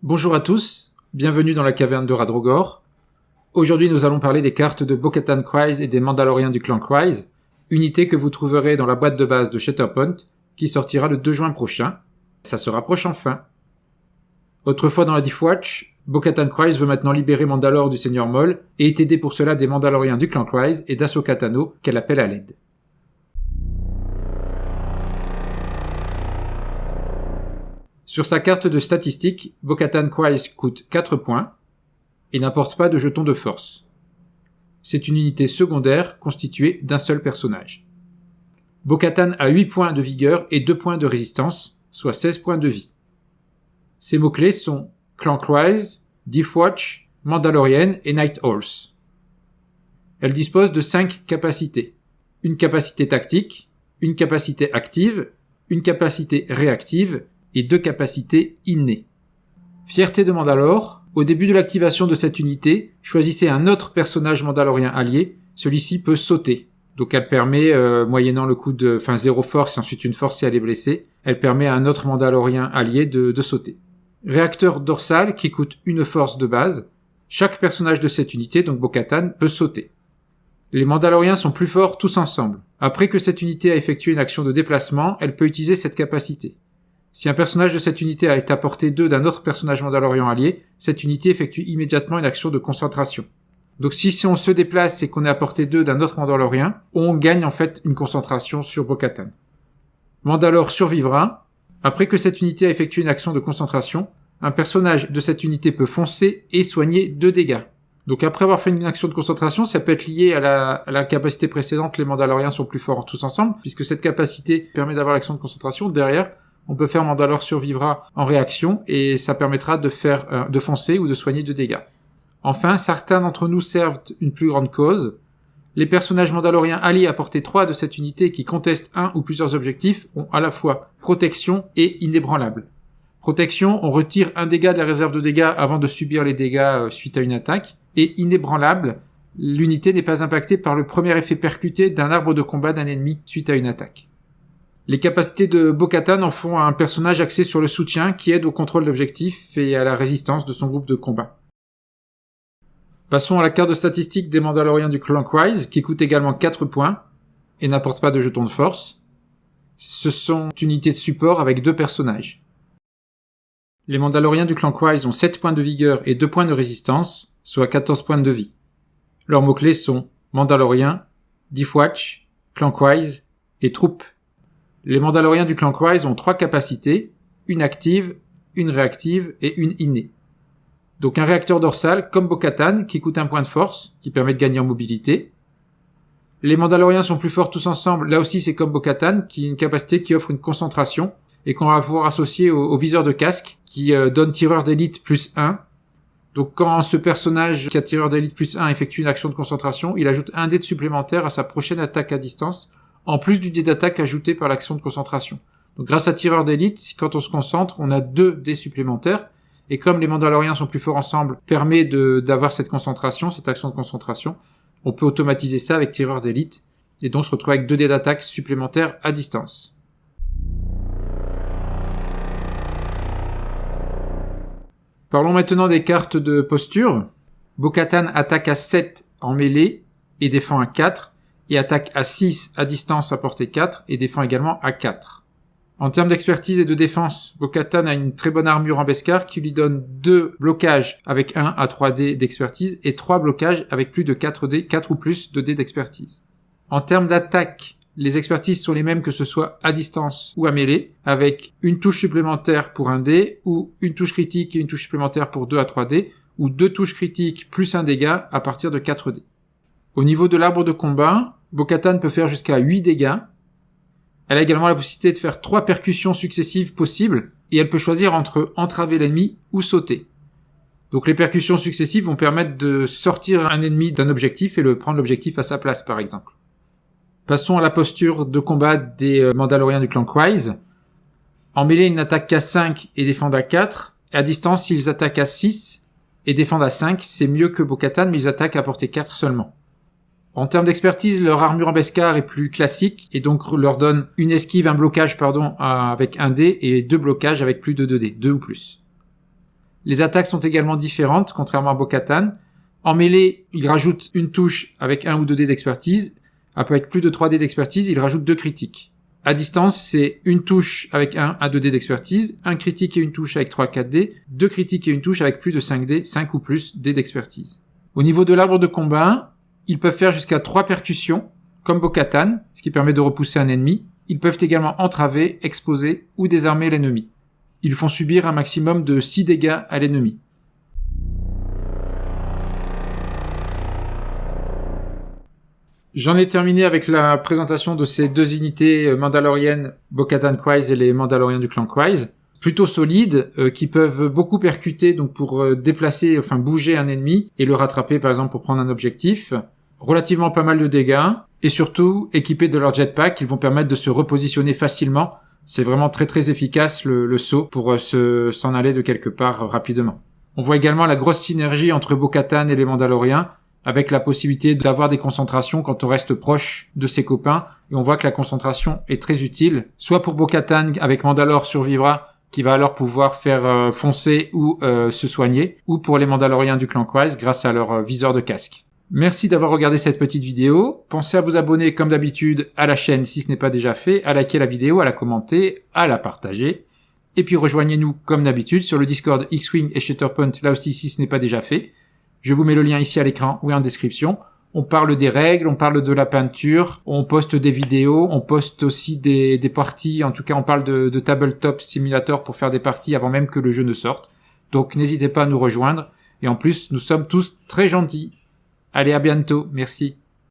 Bonjour à tous, bienvenue dans la caverne de Radrogor. Aujourd'hui nous allons parler des cartes de Bo-Katan Kryze et des Mandaloriens du clan Kryze, unité que vous trouverez dans la boîte de base de Shatterpoint, qui sortira le 2 juin prochain. Ça se rapproche enfin. Autrefois dans la Death Watch, Bo-Katan Kryze veut maintenant libérer Mandalore du Seigneur Maul et est aidé pour cela des Mandaloriens du clan Kryze et d'Ahsoka Tano qu'elle appelle à l'aide. Sur sa carte de statistiques, Bo-Katan Kryze coûte 4 points et n'apporte pas de jetons de force. C'est une unité secondaire constituée d'un seul personnage. Bo-Katan a 8 points de vigueur et 2 points de résistance, soit 16 points de vie. Ses mots-clés sont Clan Kryze, Death Watch, Mandalorienne et Night Horse. Elle dispose de 5 capacités. Une capacité tactique, une capacité active, une capacité réactive et 2 capacités innées. Fierté de Mandalore, au début de l'activation de cette unité, choisissez un autre personnage mandalorien allié, celui-ci peut sauter. Donc elle permet, moyennant le coup de 0 force et ensuite une force si elle est blessée, elle permet à un autre mandalorien allié de sauter. Réacteur dorsal qui coûte une force de base, chaque personnage de cette unité, donc Bo-Katan, peut sauter. Les Mandaloriens sont plus forts tous ensemble. Après que cette unité a effectué une action de déplacement, elle peut utiliser cette capacité. Si un personnage de cette unité a été à portée 2 d'un autre personnage mandalorien allié, cette unité effectue immédiatement une action de concentration. Donc si on se déplace et qu'on est à portée 2 d'un autre mandalorien, on gagne en fait une concentration sur Bo-Katan. Mandalore survivra. Après que cette unité a effectué une action de concentration, un personnage de cette unité peut foncer et soigner 2 dégâts. Donc après avoir fait une action de concentration, ça peut être lié à la capacité précédente, les Mandaloriens sont plus forts tous ensemble, puisque cette capacité permet d'avoir l'action de concentration. Derrière, on peut faire Mandalore survivra en réaction et ça permettra de foncer ou de soigner 2 dégâts. Enfin, certains d'entre nous servent une plus grande cause. Les personnages mandaloriens alliés à portée 3 de cette unité qui contestent un ou plusieurs objectifs ont à la fois protection et inébranlable. Protection, on retire un dégât de la réserve de dégâts avant de subir les dégâts suite à une attaque. Et inébranlable, l'unité n'est pas impactée par le premier effet percuté d'un arbre de combat d'un ennemi suite à une attaque. Les capacités de Bo-Katan en font un personnage axé sur le soutien qui aide au contrôle d'objectifs et à la résistance de son groupe de combat. Passons à la carte de statistiques des Mandaloriens du clan Kryze qui coûte également 4 points et n'apporte pas de jetons de force. Ce sont unités de support avec 2 personnages. Les Mandaloriens du clan Kryze ont 7 points de vigueur et 2 points de résistance, soit 14 points de vie. Leurs mots-clés sont Mandalorien, Death Watch, clan Kryze et troupes. Les Mandaloriens du clan Kryze ont 3 capacités, une active, une réactive et une innée. Donc un réacteur dorsal comme Bo-Katan qui coûte 1 point de force, qui permet de gagner en mobilité. Les Mandaloriens sont plus forts tous ensemble, là aussi c'est comme Bo-Katan, qui a une capacité qui offre une concentration et qu'on va pouvoir associer au viseur de casque qui donne tireur d'élite plus 1. Donc quand ce personnage qui a tireur d'élite plus 1 effectue une action de concentration, il ajoute un dé de supplémentaire à sa prochaine attaque à distance, en plus du dé d'attaque ajouté par l'action de concentration. Donc grâce à tireur d'élite, quand on se concentre, on a 2 dés supplémentaires, et comme les Mandaloriens sont plus forts ensemble, permet d'avoir cette concentration, cette action de concentration, on peut automatiser ça avec tireur d'élite, et donc se retrouver avec 2 dés d'attaque supplémentaires à distance. Parlons maintenant des cartes de posture. Bo-Katan attaque à 7 en mêlée et défend à 4, et attaque à 6 à distance à portée 4 et défend également à 4. En termes d'expertise et de défense, Bo-Katan a une très bonne armure en Beskar qui lui donne 2 blocages avec 1 à 3 dés d'expertise et 3 blocages avec plus de 4 ou plus de dés d'expertise. En termes d'attaque, les expertises sont les mêmes que ce soit à distance ou à mêlée, avec une touche supplémentaire pour un dé, ou une touche critique et une touche supplémentaire pour 2 à 3 dés, ou 2 touches critiques plus un dégât à partir de 4 dés. Au niveau de l'arbre de combat, Bo-Katan peut faire jusqu'à 8 dégâts. Elle a également la possibilité de faire 3 percussions successives possibles, et elle peut choisir entre entraver l'ennemi ou sauter. Donc les percussions successives vont permettre de sortir un ennemi d'un objectif et prendre l'objectif à sa place par exemple. Passons à la posture de combat des Mandaloriens du clan Kryze. En mêlée, ils n'attaquent qu'à 5 et défendent à 4. Et à distance, s'ils attaquent à 6 et défendent à 5, c'est mieux que Bo-Katan, mais ils attaquent à portée 4 seulement. En termes d'expertise, leur armure en Beskar est plus classique et donc leur donne une esquive, un blocage avec un dé et 2 blocages avec plus de 2 dés, 2 ou plus. Les attaques sont également différentes, contrairement à Bo-Katan. En mêlée, il rajoute une touche avec 1 ou 2 dés d'expertise. Avec plus de 3 dés d'expertise, il rajoute 2 critiques. À distance, c'est une touche avec 1 à 2 dés d'expertise, un critique et une touche avec 3 à 4 dés, 2 critiques et une touche avec plus de 5 dés, 5 ou plus dés d'expertise. Au niveau de l'arbre de combat, ils peuvent faire jusqu'à 3 percussions, comme Bo-Katan, ce qui permet de repousser un ennemi. Ils peuvent également entraver, exposer ou désarmer l'ennemi. Ils font subir un maximum de 6 dégâts à l'ennemi. J'en ai terminé avec la présentation de ces 2 unités mandaloriennes, Bo-Katan Kryze et les Mandaloriens du clan Kryze, plutôt solides, qui peuvent beaucoup percuter donc pour déplacer, bouger un ennemi et le rattraper par exemple pour prendre un objectif, relativement pas mal de dégâts, et surtout équipés de leur jetpack, ils vont permettre de se repositionner facilement. C'est vraiment très très efficace le saut pour s'en aller de quelque part rapidement. On voit également la grosse synergie entre Bo-Katan et les Mandaloriens, avec la possibilité d'avoir des concentrations quand on reste proche de ses copains, et on voit que la concentration est très utile, soit pour Bo-Katan avec Mandalore survivra, qui va alors pouvoir faire foncer ou se soigner, ou pour les Mandaloriens du clan Kryze grâce à leur viseur de casque. Merci d'avoir regardé cette petite vidéo, pensez à vous abonner comme d'habitude à la chaîne si ce n'est pas déjà fait, à liker la vidéo, à la commenter, à la partager, et puis rejoignez-nous comme d'habitude sur le Discord X-Wing et Shatterpoint là aussi si ce n'est pas déjà fait. Je vous mets le lien ici à l'écran ou en description. On parle des règles, on parle de la peinture, on poste des vidéos, on poste aussi des parties, en tout cas on parle de Tabletop Simulator pour faire des parties avant même que le jeu ne sorte. Donc n'hésitez pas à nous rejoindre. Et en plus, nous sommes tous très gentils. Allez, à bientôt. Merci.